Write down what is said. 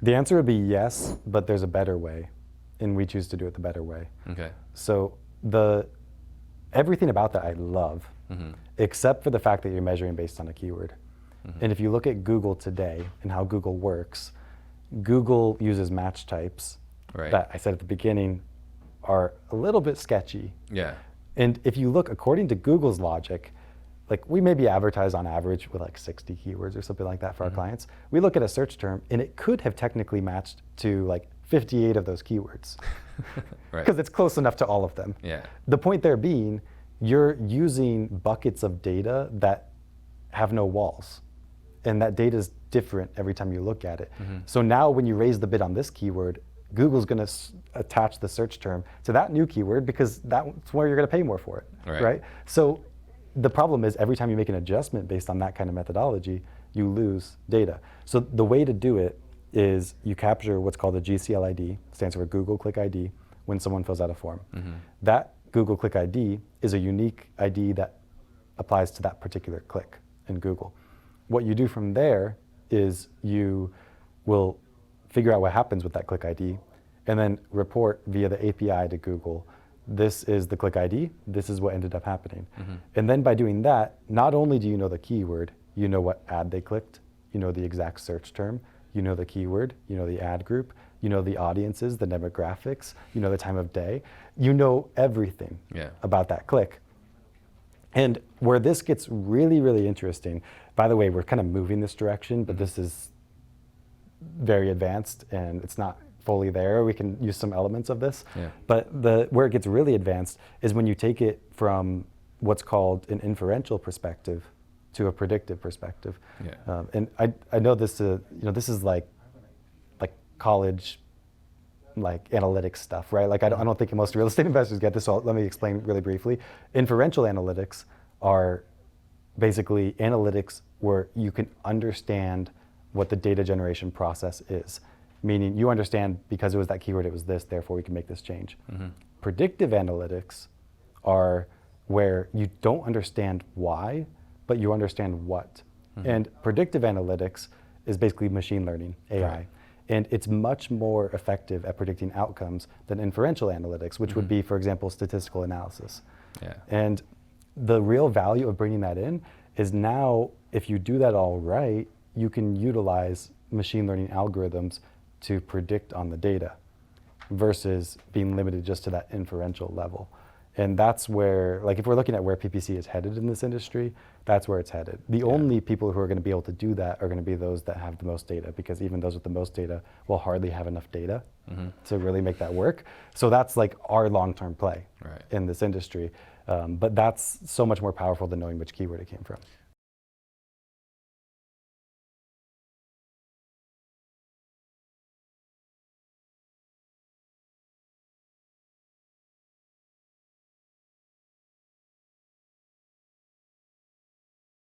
The answer would be yes, but there's a better way, and we choose to do it the better way. Okay. So everything about that I love, except for the fact that you're measuring based on a keyword. And if you look at Google today and how Google works, Google uses match types that I said at the beginning are a little bit sketchy. Yeah. And if you look according to Google's logic, like we maybe advertise on average with like 60 keywords or something like that for our clients. We look at a search term and it could have technically matched to like 58 of those keywords because it's close enough to all of them. Yeah. The point there being, you're using buckets of data that have no walls, and that data is different every time you look at it. So now when you raise the bid on this keyword, Google's going to attach the search term to that new keyword because that's where you're going to pay more for it, right? So the problem is every time you make an adjustment based on that kind of methodology, you lose data. So the way to do it is you capture what's called a GCL ID, stands for Google Click ID, when someone fills out a form. That Google Click ID is a unique ID that applies to that particular click in Google. What you do from there is you will figure out what happens with that click ID and then report via the API to Google, this is the click ID, this is what ended up happening. And then by doing that, not only do you know the keyword, you know what ad they clicked, you know the exact search term, you know the keyword, you know the ad group, you know the audiences, the demographics, you know the time of day, you know everything about that click. And where this gets really, really interesting, by the way, we're kind of moving this direction, but this is very advanced and it's not fully there. We can use some elements of this. But where it gets really advanced is when you take it from what's called an inferential perspective to a predictive perspective. And I know this, this is like college, like analytics stuff, right? Like I don't think most real estate investors get this, so let me explain really briefly. Inferential analytics are basically analytics where you can understand what the data generation process is. Meaning you understand because it was that keyword, it was this, therefore we can make this change. Predictive analytics are where you don't understand why, but you understand what. And predictive analytics is basically machine learning, AI. And it's much more effective at predicting outcomes than inferential analytics, which would be, for example, statistical analysis. And the real value of bringing that in is now, if you do that all right, you can utilize machine learning algorithms to predict on the data versus being limited just to that inferential level. And that's where, like if we're looking at where PPC is headed in this industry, that's where it's headed. The only people who are going to be able to do that are going to be those that have the most data, because even those with the most data will hardly have enough data to really make that work. So that's like our long-term play in this industry. But that's so much more powerful than knowing which keyword it came from.